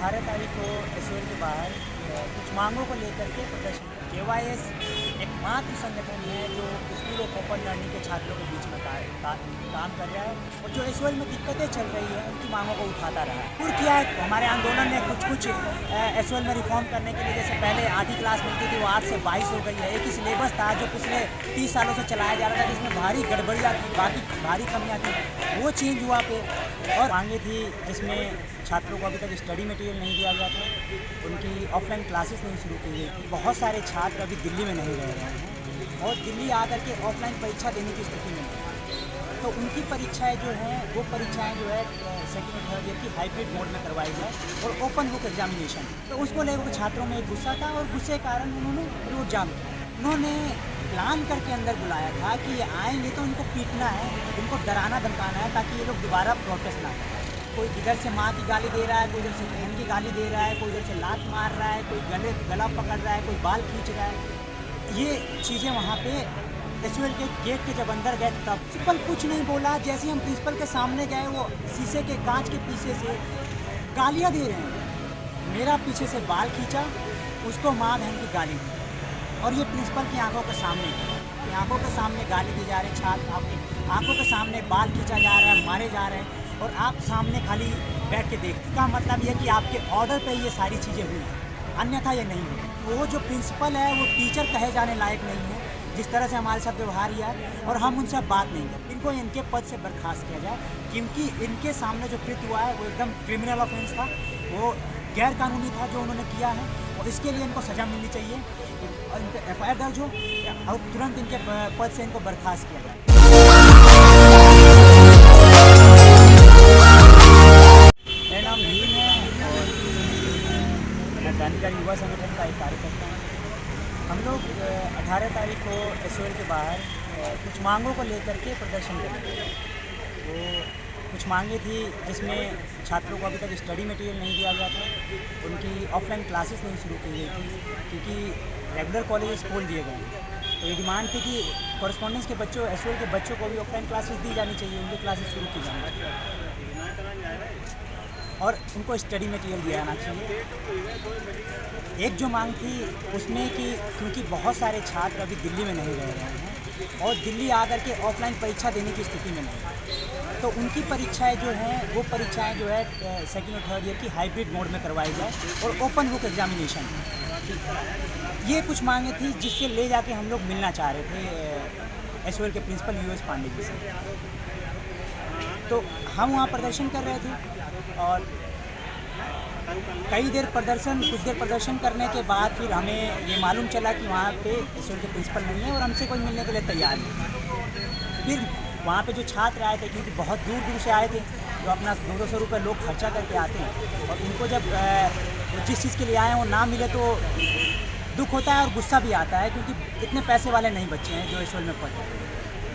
18 तारीख को एसओएल के बाहर कुछ मांगों को लेकर के प्रदर्शन केवाईएस एकमात्र संगठन है जो स्कूल ऑफ ओपन लर्निंग के छात्रों के बीच में काम कर रहा है और जो एसओएल में दिक्कतें चल रही है उनकी मांगों को उठाता रहा है। और किया है हमारे आंदोलन ने कुछ एसओएल में रिफॉर्म करने के लिए, जैसे पहले 8वीं क्लास मिलती थी वो 8 से 22 हो गई है। एक ही सिलेबस था जो पिछले 30 सालों से चलाया जा रहा था जिसमें भारी गड़बड़ियाँ थी, बाकी भारी कमियाँ थी, वो चेंज हुआ पे। और मांगे थी जिसमें छात्रों को अभी तक स्टडी मटेरियल नहीं दिया गया था, उनकी ऑफलाइन क्लासेस नहीं शुरू की गई थी। बहुत सारे छात्र अभी दिल्ली में नहीं रह रहे हैं और दिल्ली आकर के ऑफलाइन परीक्षा देने की स्थिति में नहीं, तो उनकी परीक्षाएं जो हैं वो परीक्षाएं जो है सेकेंड और थर्ड ईयर की हाइब्रिड मोड में करवाई जाए और ओपन बुक एग्जामिनेशन। तो उसको लेकर छात्रों में एक गुस्सा था और गुस्से के कारण उन्होंने रोड जाम किया। उन्होंने प्लान करके अंदर बुलाया था कि ये आएंगे तो इनको पीटना है, इनको डराना धमकाना है ताकि ये लोग दोबारा प्रोटेस्ट ना करें। कोई इधर से माँ की गाली दे रहा है, कोई इधर से बहन की गाली दे रहा है, कोई इधर से लात मार रहा है, कोई गला पकड़ रहा है, कोई बाल खींच रहा है। ये चीज़ें वहाँ पे एसओएल के गेट के जब अंदर गए तब प्रिंसिपल कुछ नहीं बोला। जैसे हम प्रिंसिपल के सामने गए वो शीशे के कांच के पीछे से गालियाँ दे रहे हैं। मेरा पीछे से बाल खींचा, उसको माँ बहन की गाली दी और ये प्रिंसिपल की आंखों के सामने गाली दी जा रही है। छात्र आपकी आंखों के सामने बाल खींचा जा रहा है, मारे जा रहे हैं और आप सामने खाली बैठ के देखते। का मतलब ये कि आपके ऑर्डर पे ये सारी चीज़ें हुई हैं, अन्यथा ये नहीं हुई। वो जो प्रिंसिपल है वो टीचर कहे जाने लायक नहीं है जिस तरह से हमारे साथ व्यवहार किया है, और हम उनसे बात नहीं करते। इनको इनके पद से बर्खास्त किया जाए क्योंकि इनके सामने जो कृत्य हुआ है वो एकदम क्रिमिनल ऑफेंस था, वो गैर कानूनी था जो उन्होंने किया है और इसके लिए इनको सज़ा मिलनी चाहिए। इन पर एफआईआर दर्ज हो और तुरंत इनके पद से इनको बर्खास्त किया जाए। मेरा नाम भीम है और मैं क्रांतिकारी युवा संगठन का एक कार्यकर्ता हूँ। हम लोग 18 तारीख को एसओएल के बाहर कुछ मांगों को लेकर के प्रदर्शन करेंगे। वो कुछ मांगे थी जिसमें छात्रों को अभी तक स्टडी मटेरियल नहीं दिया गया था, उनकी ऑफलाइन क्लासेस नहीं शुरू की गई थी क्योंकि रेगुलर कॉलेजेस खोल दिए गए हैं। तो ये डिमांड थी कि कॉरेस्पॉन्डेंस के बच्चों, एसओएल के बच्चों को भी ऑफलाइन क्लासेस दी जानी चाहिए, उनकी क्लासेस शुरू की जानी और उनको स्टडी मटेरियल दिया जाना चाहिए। एक जो मांग थी उसमें कि क्योंकि बहुत सारे छात्र अभी दिल्ली में नहीं रह रहे हैं और दिल्ली आकर के ऑफलाइन परीक्षा देने की स्थिति में नहीं, तो उनकी परीक्षाएं जो हैं वो परीक्षाएं जो है सेकेंड और थर्ड ईयर की हाइब्रिड मोड में करवाई जाए और ओपन बुक एग्जामिनेशन। ये कुछ मांगे थी जिससे ले जाके हम लोग मिलना चाह रहे थे एसओएल के प्रिंसिपल यूएस पांडे जी से। तो हम वहाँ प्रदर्शन कर रहे थे और कुछ देर प्रदर्शन करने के बाद फिर हमें ये मालूम चला कि वहाँ पे एसओएल के प्रिंसिपल नहीं है और हमसे कोई मिलने के लिए तैयार नहीं। फिर वहाँ पे जो छात्र आए थे, क्योंकि बहुत दूर दूर से आए थे, जो अपना 200 रुपये लोग खर्चा करके आते हैं और उनको जब जिस चीज़ के लिए आए वो ना मिले तो दुख होता है और गुस्सा भी आता है क्योंकि इतने पैसे वाले नहीं बच्चे हैं जो एसओएल में पढ़ते हैं।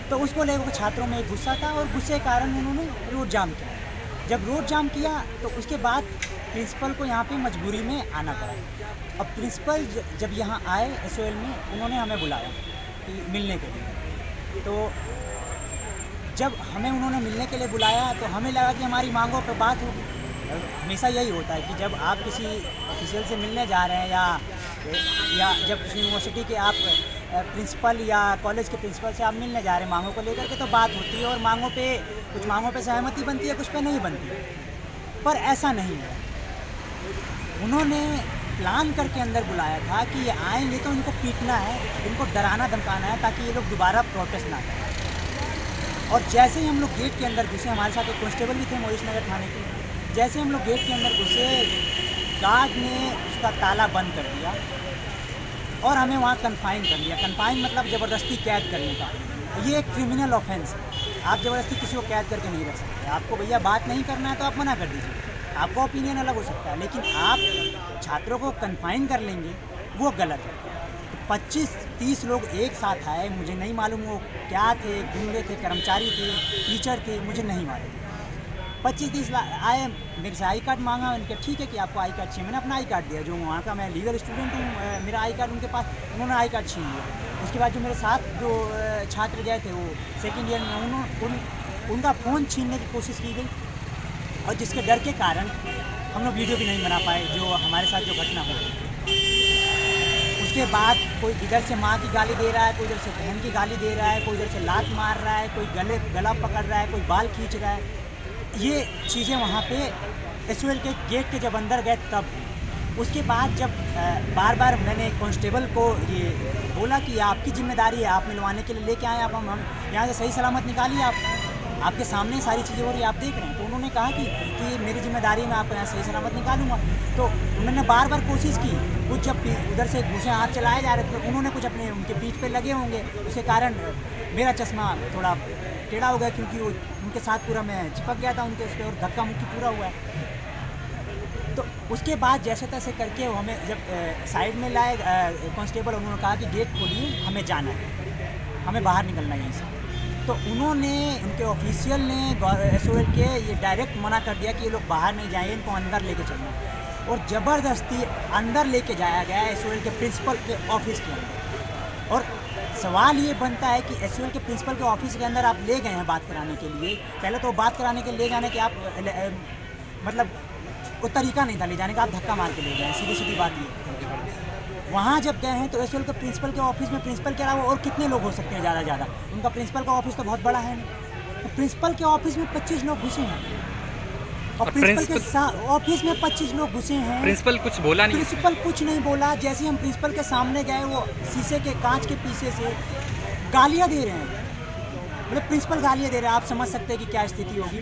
तो उसको लेकर छात्रों में एक गुस्सा था और गुस्से के कारण उन्होंने रोड जाम किया। जब रोड जाम किया तो उसके बाद प्रिंसिपल को यहाँ पे मजबूरी में आना पड़ा। अब प्रिंसिपल जब यहाँ आए एसओएल में, उन्होंने हमें बुलाया कि मिलने के लिए। तो जब हमें उन्होंने मिलने के लिए बुलाया तो हमें लगा कि हमारी मांगों पर बात होगी। हमेशा यही होता है कि जब आप किसी ऑफिशियल से मिलने जा रहे हैं या जब किसी यूनिवर्सिटी के आप प्रिंसिपल या कॉलेज के प्रिंसिपल से आप मिलने जा रहे हैं मांगों को लेकर के, तो बात होती है और कुछ मांगों पे सहमति बनती है, कुछ पे नहीं बनती है। पर ऐसा नहीं है, उन्होंने प्लान करके अंदर बुलाया था कि ये आएंगे तो इनको पीटना है, इनको डराना धमकाना है ताकि ये लोग दोबारा प्रोटेस्ट ना करें। और जैसे ही हम लोग गेट के अंदर घुसे, हमारे साथ एक कांस्टेबल भी थे मोहिश नगर थाने के, जैसे हम लोग गेट के अंदर घुसे गार्ड ने उसका ताला बंद कर दिया और हमें वहाँ कन्फाइन कर लिया। कन्फाइन मतलब ज़बरदस्ती कैद करने का। ये एक क्रिमिनल ऑफेंस है, आप ज़बरदस्ती किसी को कैद करके नहीं रख सकते। आपको भैया बात नहीं करना है तो आप मना कर दीजिए, आपका ओपिनियन अलग हो सकता है, लेकिन आप छात्रों को कन्फाइन कर लेंगे वो गलत है। 25-30 लोग एक साथ आए, मुझे नहीं मालूम वो क्या थे, गुंडे थे, कर्मचारी थे, टीचर थे, मुझे नहीं मालूम। 25-30 आए, मेरे से आई कार्ड मांगा, उनके ठीक है कि आपको आई कार्ड चाहिए, मैंने अपना आई कार्ड दिया, जो वहाँ का मैं लीगल स्टूडेंट हूँ, मेरा आई कार्ड उनके पास, उन्होंने आई कार्ड छीन लिया। उसके बाद जो मेरे साथ जो छात्र गए थे वो सेकेंड ईयर में, उनका फ़ोन छीनने की कोशिश की गई और जिसके डर के कारण हम लोग वीडियो भी नहीं बना पाए जो हमारे साथ जो घटना हुई। उसके बाद कोई इधर से माँ की गाली दे रहा है, कोई इधर से बहन की गाली दे रहा है, कोई इधर से लात मार रहा है, कोई गला पकड़ रहा है, कोई बाल खींच रहा है। ये चीज़ें वहाँ पे एसओएल के गेट के जब अंदर गए तब। उसके बाद जब बार बार मैंने कांस्टेबल को ये बोला कि आपकी जिम्मेदारी है, आप मिलवाने के लिए लेके आए, आप हम यहाँ से सही सलामत निकालिए, आपके सामने सारी चीज़ें हो रही है, आप देख रहे हैं। तो उन्होंने कहा कि मेरी जिम्मेदारी है, मैं आपको यहाँ सही सलामत निकालूंगा। तो उन्होंने बार बार कोशिश की, कुछ जब उधर से घूसे हाथ चलाए जा रहे थे तो उन्होंने कुछ अपने उनके पीठ पे लगे होंगे, उसके कारण मेरा चश्मा थोड़ा टेढ़ा हो गया, क्योंकि वो उनके साथ पूरा मैं चिपक गया था उनके उस पर, और धक्का मुक्की पूरा हुआ है। तो उसके बाद जैसे तैसे करके वो हमें जब साइड में लाए कांस्टेबल, उन्होंने कहा कि गेट खोलिए, हमें जाना है, हमें बाहर निकलना है यहीं से। तो उन्होंने, उनके ऑफिशियल ने एसओएल के ये डायरेक्ट मना कर दिया कि ये लोग बाहर नहीं जाएंगे, इनको अंदर लेके चलना, और ज़बरदस्ती अंदर लेके जाया गया एसओएल के प्रिंसिपल के ऑफिस के अंदर। और सवाल ये बनता है कि एसओएल के प्रिंसिपल के ऑफिस के अंदर आप ले गए हैं बात कराने के लिए। पहले तो बात कराने के लिए जाने के आप मतलब वो तरीका नहीं था ले जाने का, आप धक्का मार के ले गए, सीधी सीधी बात ये। वहाँ जब गए हैं तो एसओएल के प्रिंसिपल के ऑफिस में प्रिंसिपल के अलावा और कितने लोग हो सकते हैं ज़्यादा, उनका प्रिंसिपल का ऑफिस तो बहुत बड़ा है नहीं। तो प्रिंसिपल के ऑफिस में 25 लोग घुसे हैं, और प्रिंसिपल के ऑफिस में 25 लोग घुसे हैं। प्रिंसिपल कुछ बोला नहीं? प्रिंसिपल कुछ नहीं बोला। जैसे ही हम प्रिंसिपल के सामने गए, वो शीशे के कांच के पीछे से गालियाँ दे रहे हैं, मतलब प्रिंसिपल गालियाँ दे रहे हैं, आप समझ सकते हैं कि क्या स्थिति होगी।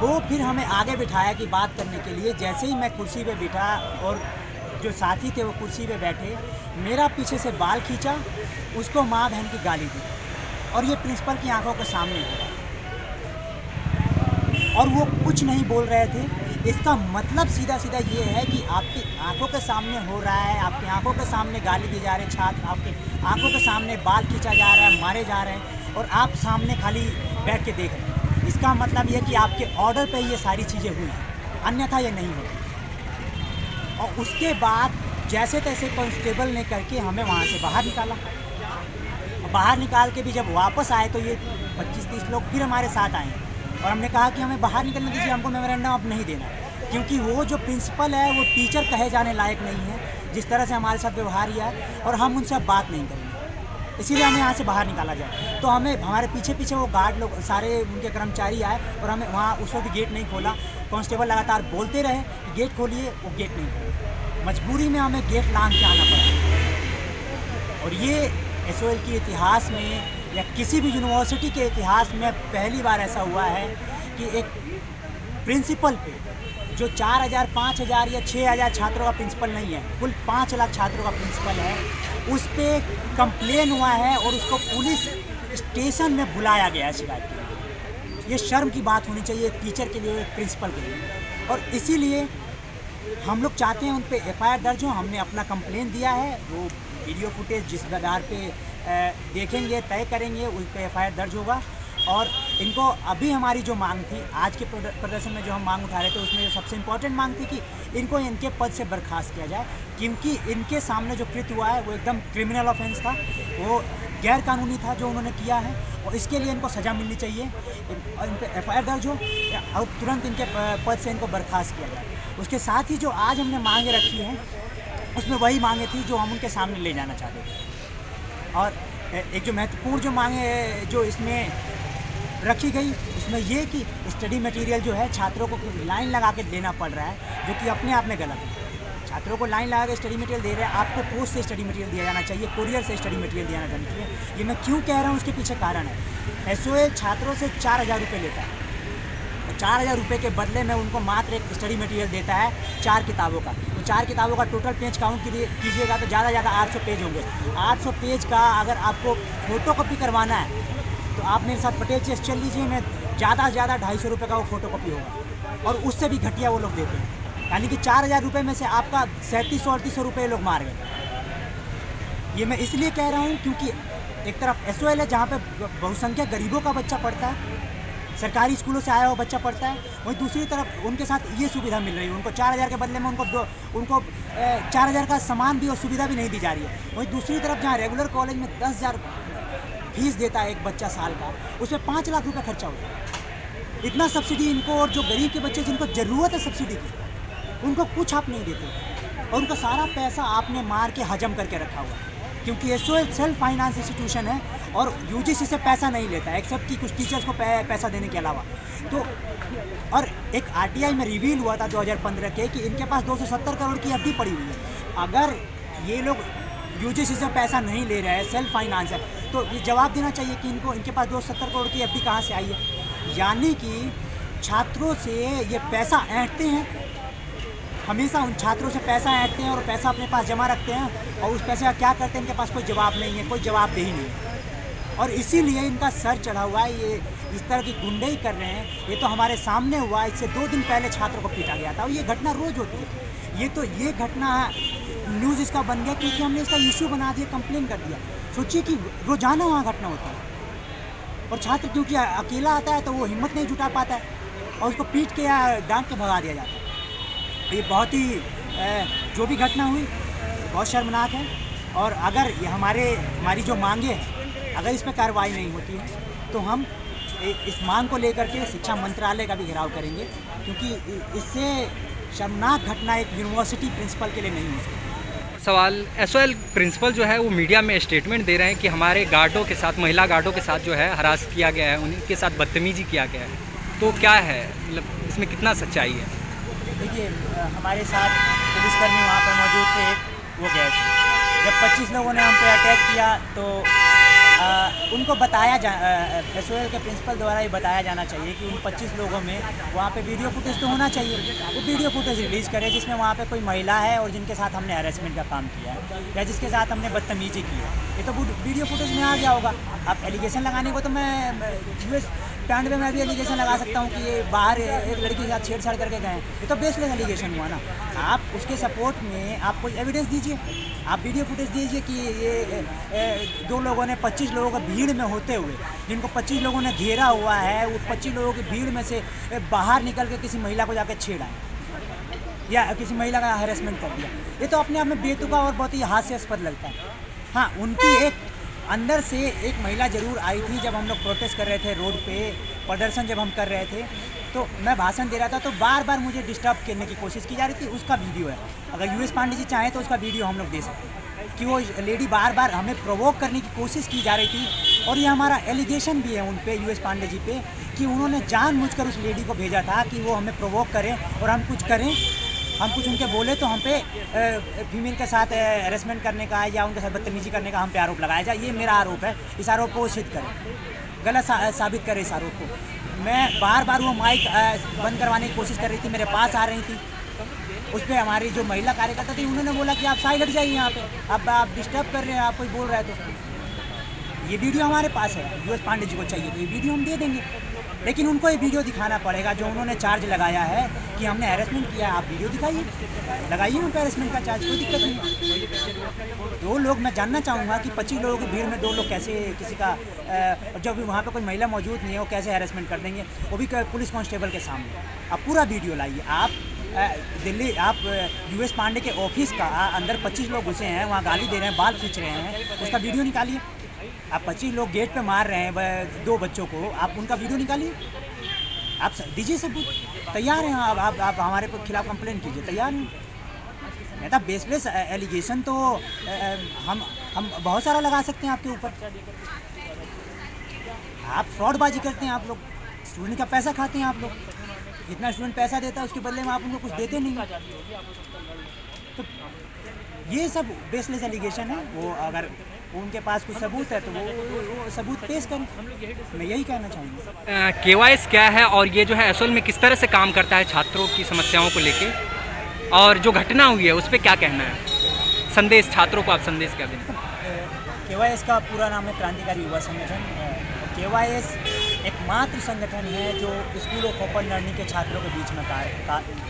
वो फिर हमें आगे बिठाया कि बात करने के लिए। जैसे ही मैं कुर्सी पे बिठा और जो साथी थे वो कुर्सी पे बैठे, मेरा पीछे से बाल खींचा, उसको माँ बहन की गाली दी, और ये प्रिंसिपल की आंखों के सामने हुआ, और वो कुछ नहीं बोल रहे थे। इसका मतलब सीधा सीधा ये है कि आपकी आंखों के सामने हो रहा है, आपकी आंखों के सामने गाली दी जा रहे हैं छात्र, आपके आंखों के सामने बाल खींचा जा रहा है, मारे जा रहे हैं, और आप सामने खाली बैठ के देख रहे हैं। इसका मतलब ये कि आपके ऑर्डर पे ये सारी चीज़ें हुई, अन्यथा ये नहीं होती। और उसके बाद जैसे तैसे कांस्टेबल ने करके हमें वहाँ से बाहर निकाला। बाहर निकाल के भी जब वापस आए तो ये 25-30 लोग फिर हमारे साथ आए, और हमने कहा कि हमें बाहर निकलने दीजिए, हमको मेमोरेंडम अब नहीं देना, क्योंकि वो जो प्रिंसिपल है वो टीचर कहे जाने लायक नहीं है, जिस तरह से हमारे साथ व्यवहार किया, और हम उनसे अब बात नहीं करेंगे, इसीलिए हमें यहाँ से बाहर निकाला जाए। तो हमें हमारे पीछे पीछे वो गार्ड लोग सारे उनके कर्मचारी आए, और हमें वहाँ उस वक्त गेट नहीं खोला। कांस्टेबल लगातार बोलते रहे कि गेट खोलिए, वो गेट नहीं खोला। मजबूरी में हमें गेट लांघ के आना पड़ा। और ये एसओएल के इतिहास में या किसी भी यूनिवर्सिटी के इतिहास में पहली बार ऐसा हुआ है कि एक प्रिंसिपल पे जो 4000, 5000 या 6000 छात्रों का प्रिंसिपल नहीं है, कुल 5 लाख छात्रों का प्रिंसिपल है, उस पर कंप्लेन हुआ है और उसको पुलिस स्टेशन में बुलाया गया है शिकायत के लिए। ये शर्म की बात होनी चाहिए एक टीचर के लिए, एक प्रिंसिपल के लिए। और इसीलिए हम लोग चाहते हैं उन पर एफआईआर दर्ज हो। हमने अपना कंप्लेन दिया है, वो वीडियो फुटेज जिस आधार पे देखेंगे, तय करेंगे, उस पर एफआईआर दर्ज होगा। और इनको अभी हमारी जो मांग थी, आज के प्रदर्शन में जो हम मांग उठा रहे थे, उसमें सबसे इम्पोर्टेंट मांग थी कि इनको इनके पद से बर्खास्त किया जाए, क्योंकि इनके सामने जो कृत्य हुआ है वो एकदम क्रिमिनल ऑफेंस था, वो गैर कानूनी था जो उन्होंने किया है, और इसके लिए इनको सज़ा मिलनी चाहिए। इन पर एफआईआर दर्ज हो और तुरंत इनके पद से इनको बर्खास्त किया जाए। उसके साथ ही जो आज हमने मांगे रखी हैं, उसमें वही मांगे थी जो हम उनके सामने ले जाना चाहते थे। और एक जो महत्वपूर्ण जो मांगे जो इसमें रखी गई, उसमें ये कि स्टडी मटेरियल जो है छात्रों को लाइन लगा के देना पड़ रहा है, जो कि अपने आप में गलत है। छात्रों को लाइन लगा के स्टडी मटेरियल दे रहे हैं, आपको पोस्ट से स्टडी मटेरियल दिया जाना चाहिए, कोरियर से स्टडी मटेरियल दिया जाना चाहिए। ये मैं क्यों कह रहा हूँ, उसके पीछे कारण है। एसओएल छात्रों से 4000 रुपये लेता है, 4000 रुपये के बदले में उनको मात्र एक स्टडी मटेरियल देता है 4 किताबों का। तो 4 किताबों का टोटल पेज काउंट कीजिएगा तो ज़्यादा 800 पेज होंगे। 800 पेज का अगर आपको फ़ोटोकॉपी करवाना है तो आप मेरे साथ पटेल चेस चल लीजिए, मैं ज़्यादा से ज़्यादा 250 रुपये का वो फ़ोटोकॉपी होगा, और उससे भी घटिया वो लोग देते हैं। यानी कि 4000 रुपये में से आपका 3700-3800 रुपये लोग मार गए। ये मैं इसलिए कह रहा हूँ क्योंकि एक तरफ एसओएल है जहाँ पे बहुसंख्यक गरीबों का बच्चा पढ़ता है, सरकारी स्कूलों से आया हुआ बच्चा पढ़ता है, वहीं दूसरी तरफ उनके साथ ये सुविधा मिल रही है, उनको 4000 के बदले में उनको 4000 का सामान भी और सुविधा भी नहीं दी जा रही है। वहीं दूसरी तरफ जहाँ रेगुलर कॉलेज में 10,000 फीस देता है एक बच्चा साल का, उसमें 5 लाख रुपये खर्चा होता है। इतना सब्सिडी इनको, और जो गरीब के बच्चे जिनको ज़रूरत है सब्सिडी की, उनको कुछ आप नहीं देते, और उनका सारा पैसा आपने मार के हजम करके रखा हुआ है। क्योंकि एसओएल सेल्फ फाइनेंस इंस्टीट्यूशन है और यूजीसी से पैसा नहीं लेता है, एक्सेप्ट कि कुछ टीचर्स को पैसा देने के अलावा। तो और एक आरटीआई में रिवील हुआ था 2015 के कि इनके पास 270 करोड़ की एफडी पड़ी हुई है। अगर ये लोग यूजीसी से पैसा नहीं ले रहे हैं, सेल्फ फाइनेंस है, तो ये जवाब देना चाहिए कि इनके पास 270 करोड़ की एफडी कहाँ से आई है। यानी कि छात्रों से ये पैसा ऐंठते हैं, हमेशा उन छात्रों से पैसा ऐंठते हैं और पैसा अपने पास जमा रखते हैं, और उस पैसे का क्या करते हैं इनके पास कोई जवाब नहीं है, कोई जवाबदेही नहीं है। और इसीलिए इनका सर चढ़ा हुआ है, ये इस तरह की गुंडई कर रहे हैं। ये तो हमारे सामने हुआ, इससे 2 दिन पहले छात्रों को पीटा गया था, और ये घटना रोज़ होती है। ये घटना न्यूज़ इसका बन गया क्योंकि हमने इसका इशू बना दिया, कंप्लेन कर दिया। सोचिए कि रोज़ाना वहाँ घटना होती है, और छात्र क्योंकि अकेला आता है तो वो हिम्मत नहीं जुटा पाता है, और उसको पीट के या डांट के भगा दिया जाता है। ये बहुत ही जो भी घटना हुई बहुत शर्मनाक है, और अगर ये हमारी जो मांगे हैं, अगर इस पर कार्रवाई नहीं होती है तो हम इस मांग को लेकर के शिक्षा मंत्रालय का भी घेराव करेंगे, क्योंकि इससे शर्मनाक घटना एक यूनिवर्सिटी प्रिंसिपल के लिए नहीं हो सकती। सवाल, एसओएल प्रिंसिपल जो है वो मीडिया में स्टेटमेंट दे रहे हैं कि हमारे गार्डों के साथ, महिला गार्डों के साथ जो है हरास किया गया है, उनके साथ बदतमीजी किया गया है, तो क्या है, मतलब इसमें कितना सच्चाई है? देखिए, हमारे साथ पुलिसकर्मी वहाँ पर मौजूद थे, वो गए थे। जब 25 लोगों ने हम पे अटैक किया तो उनको बताया एसओएल के प्रिंसिपल द्वारा ये बताया जाना चाहिए कि उन 25 लोगों में वहाँ पे वीडियो फुटेज तो होना चाहिए। वो वीडियो फुटेज रिलीज़ करे जिसमें वहाँ पे कोई महिला है और जिनके साथ हमने हैरेसमेंट का काम किया है, या जिसके साथ हमने बदतमीजी की है। ये तो वीडियो फुटेज में आ गया होगा। अब एलिगेशन लगाने को तो मैं यूएस स्टैंड में मैं भी एलिगेशन लगा सकता हूँ कि ये बाहर एक लड़की के साथ छेड़छाड़ करके गए, ये तो बेसलेस एलिगेशन हुआ ना। आप उसके सपोर्ट में आप कोई एविडेंस दीजिए, आप वीडियो फुटेज दीजिए कि ये 2 लोगों ने 25 लोगों को भीड़ में होते हुए, जिनको 25 लोगों ने घेरा हुआ है, वो 25 लोगों की भीड़ में से बाहर निकल के किसी महिला को जाकर छेड़ा या किसी महिला का हैरेसमेंट कर दिया। ये तो अपने आप में बेतुका और बहुत ही हास्यास्पद लगता है। हाँ, उनकी एक अंदर से एक महिला ज़रूर आई थी जब हम लोग प्रोटेस्ट कर रहे थे, रोड पे प्रदर्शन जब हम कर रहे थे, तो मैं भाषण दे रहा था तो बार बार मुझे डिस्टर्ब करने की कोशिश की जा रही थी। उसका वीडियो है, अगर यूएस पांडे जी चाहें तो उसका वीडियो हम लोग दे सकते हैं कि वो लेडी बार बार हमें प्रोवोक करने की कोशिश की जा रही थी। और ये हमारा एलिगेशन भी है उन पे, यूएस पांडे जी पे, कि उन्होंने जानबूझकर उस लेडी को भेजा था कि वो हमें प्रोवोक करें और हम कुछ करें, हम कुछ उनके बोले तो हम पे फीमेल के साथ हैरेसमेंट करने का या उनके साथ बदतमीजी करने का हम पे आरोप लगाया जाए। ये मेरा आरोप है, इस आरोप को वो सिद्ध करें, गलत साबित करें इस आरोप को। मैं बार बार वो माइक बंद करवाने की कोशिश कर रही थी, मेरे पास आ रही थी। उस पर हमारी जो महिला कार्यकर्ता थी उन्होंने बोला कि आप साइड हट जाइए, यहाँ पे अब आप डिस्टर्ब कर रहे हैं, आप कोई बोल रहे हैं। तो ये वीडियो हमारे पास है, यूएस पांडे जी को चाहिए तो ये वीडियो हम दे देंगे, लेकिन उनको ये वीडियो दिखाना पड़ेगा जो उन्होंने चार्ज लगाया है कि हमने हैरेसमेंट किया। आप वीडियो दिखाइए, लगाइए उन पर हैरेसमेंट का चार्ज, कोई दिक्कत नहीं। 2 लोग, मैं जानना चाहूँगा कि 25 लोगों की भीड़ में 2 लोग कैसे किसी का, जब वहाँ पे कोई महिला मौजूद नहीं है, वो कैसे हैरेसमेंट कर देंगे, वो भी पुलिस कांस्टेबल के सामने। आप पूरा वीडियो लाइए। आप दिल्ली, आप यूएस पांडे के ऑफिस का अंदर 25 लोग घुसे हैं, वहाँ गाली दे रहे हैं, बाल खींच रहे हैं, उसका वीडियो निकालिए। आप 25 लोग गेट पे मार रहे हैं 2 बच्चों को, आप उनका वीडियो निकालिए, आप दीजिए सबूत। तैयार हैं आप हमारे खिलाफ कंप्लेंट कीजिए, तैयार हैं। नहीं तो बेसलेस एलिगेशन तो हम बहुत सारा लगा सकते हैं आपके ऊपर। आप फ्रॉडबाजी करते हैं, आप लोग स्टूडेंट का पैसा खाते हैं। आप लोग जितना स्टूडेंट पैसा देता है उसके बदले में आप उनको कुछ देते नहीं। तो ये सब बेसलेस एलिगेशन है। वो अगर उनके पास कुछ सबूत है तो वो सबूत पेश करें, मैं यही कहना चाहूँगा। केवाईएस क्या है और ये जो है एसओएल में किस तरह से काम करता है छात्रों की समस्याओं को लेके, और जो घटना हुई है उस पर क्या कहना है, संदेश छात्रों को आप संदेश क्या दें? केवाईएस का पूरा नाम है क्रांतिकारी युवा संगठन। केवाईएस एकमात्र संगठन है जो स्कूल ऑफ ओपन लर्निंग के छात्रों के बीच में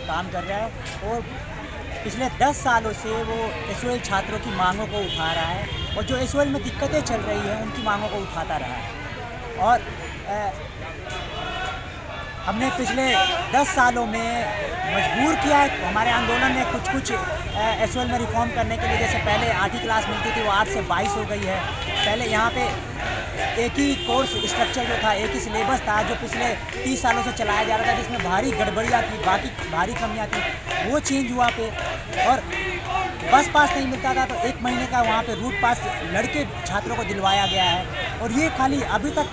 काम कर रहा है, और पिछले 10 सालों से वो एसओएल छात्रों की मांगों को उठा रहा है, और जो एसओएल में दिक्कतें चल रही हैं उनकी मांगों को उठाता रहा है। और हमने पिछले 10 सालों में मजबूर किया है हमारे आंदोलन ने कुछ एसओएल में रिफॉर्म करने के लिए। जैसे पहले 8वीं क्लास मिलती थी, वो 8 से 22 हो गई है। पहले यहाँ पे एक ही कोर्स स्ट्रक्चर जो था, एक ही सिलेबस था जो पिछले 30 सालों से चलाया जा रहा था, जिसमें भारी गड़बड़ियाँ थी, बाकी भारी कमियाँ थी, वो चेंज हुआ पे। और बस पास नहीं मिलता था तो 1 महीने का वहाँ पे रूट पास लड़के छात्रों को दिलवाया गया है। और ये खाली अभी तक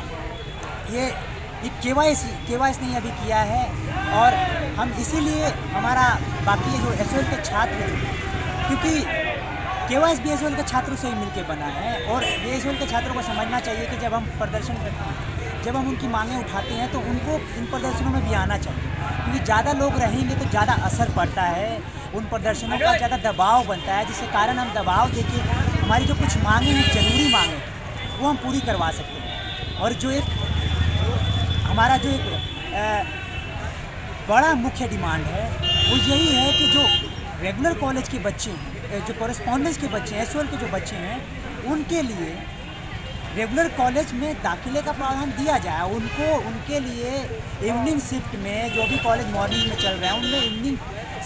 ये केवाईसी नहीं अभी किया है। और हम इसीलिए हमारा बाकी जो एसओएल के छात्र, क्योंकि केवाईसी भी एसओएल के छात्रों से ही मिलकर बना है, और ये एसओएल के छात्रों को समझना चाहिए कि जब हम प्रदर्शन करते हैं, जब हम उनकी मांगें उठाते हैं तो उनको इन प्रदर्शनों में भी आना चाहिए, क्योंकि ज़्यादा लोग रहेंगे तो ज़्यादा असर पड़ता है, उन प्रदर्शनों का ज़्यादा दबाव बनता है, जिसके कारण हम दबाव देके हमारी जो कुछ मांगें हैं, जरूरी मांगें, वो हम पूरी करवा सकते हैं। और जो एक हमारा जो एक बड़ा मुख्य डिमांड है वो यही है कि जो रेगुलर कॉलेज के बच्चे हैं, जो कॉरेस्पॉन्डेंस के बच्चे हैं, एसओएल के जो बच्चे हैं, उनके लिए रेगुलर कॉलेज में दाखिले का प्रावधान दिया जाए। उनके लिए इवनिंग शिफ्ट में, जो भी कॉलेज मॉर्निंग में चल रहा है, उनमें इवनिंग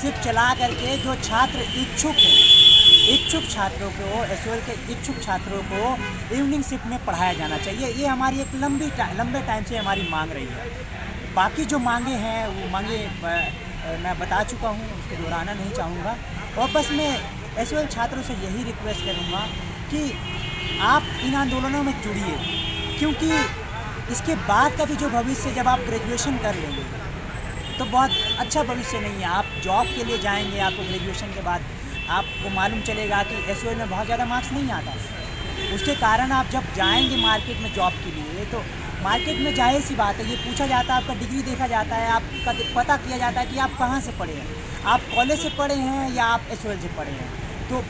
शिफ्ट चला करके जो छात्र इच्छुक हैं, इच्छुक छात्रों को, एसओएल के इच्छुक छात्रों को इवनिंग शिफ्ट में पढ़ाया जाना चाहिए। ये हमारी एक लंबे टाइम से हमारी मांग रही है। बाकी जो मांगे हैं वो मांगे मैं बता चुका हूँ, उसको दोहराना नहीं चाहूँगा। और बस मैं एसओएल छात्रों से यही रिक्वेस्ट करूँगा कि आप इन आंदोलनों में जुड़िए, क्योंकि इसके बाद का भी जो भविष्य, जब आप ग्रेजुएशन कर लेंगे तो बहुत अच्छा भविष्य नहीं है। आप जॉब के लिए जाएंगे, आपको ग्रेजुएशन के बाद आपको मालूम चलेगा कि एसओएल में बहुत ज़्यादा मार्क्स नहीं आता। उसके कारण आप जब जाएंगे मार्केट में जॉब के लिए, तो मार्केट में जाहिर सी बात है, ये पूछा जाता है, आपका डिग्री देखा जाता है, आपका पता किया जाता है कि आप कहाँ से पढ़े हैं, आप कॉलेज से पढ़े हैं या आप एसओएल से पढ़े हैं। तो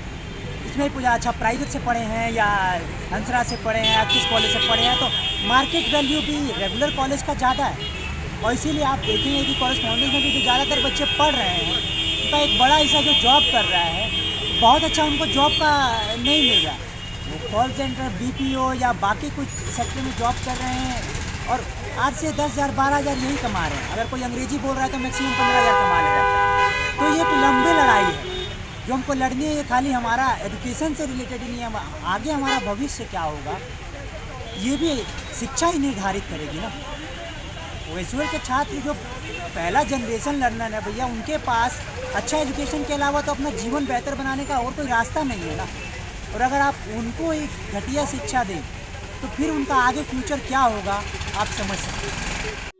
इसमें पूछा, अच्छा प्राइवेट से पढ़े हैं या हंसराज से पढ़े हैं या किस कॉलेज से पढ़े हैं, तो मार्केट वैल्यू भी रेगुलर कॉलेज का ज़्यादा है। और इसीलिए आप देखेंगे कि कॉरेस्पॉन्डेंस में भी जो ज़्यादातर बच्चे पढ़ रहे हैं, उनका एक बड़ा हिस्सा जो जॉब कर रहा है, बहुत अच्छा उनको जॉब का नहीं मिल रहा है। वो कॉल सेंटर, बीपीओ या बाकी कुछ सेक्टर में जॉब कर रहे हैं और 8 से 10,000 12,000 यही कमा रहे हैं। अगर कोई अंग्रेजी बोल रहा है तो मैक्सिमम 15,000 कमा लेगा। तो ये एक लंबी लड़ाई है जो हमको लड़नी है। ये खाली हमारा एजुकेशन से रिलेटेड ही नहीं है, आगे हमारा भविष्य क्या होगा ये भी शिक्षा ही निर्धारित करेगी ना। एसओएल के छात्र जो पहला जनरेशन लर्नर है भैया, उनके पास अच्छा एजुकेशन के अलावा तो अपना जीवन बेहतर बनाने का और कोई रास्ता नहीं है ना। और अगर आप उनको एक घटिया शिक्षा दें तो फिर उनका आगे फ्यूचर क्या होगा आप समझ सकते हैं।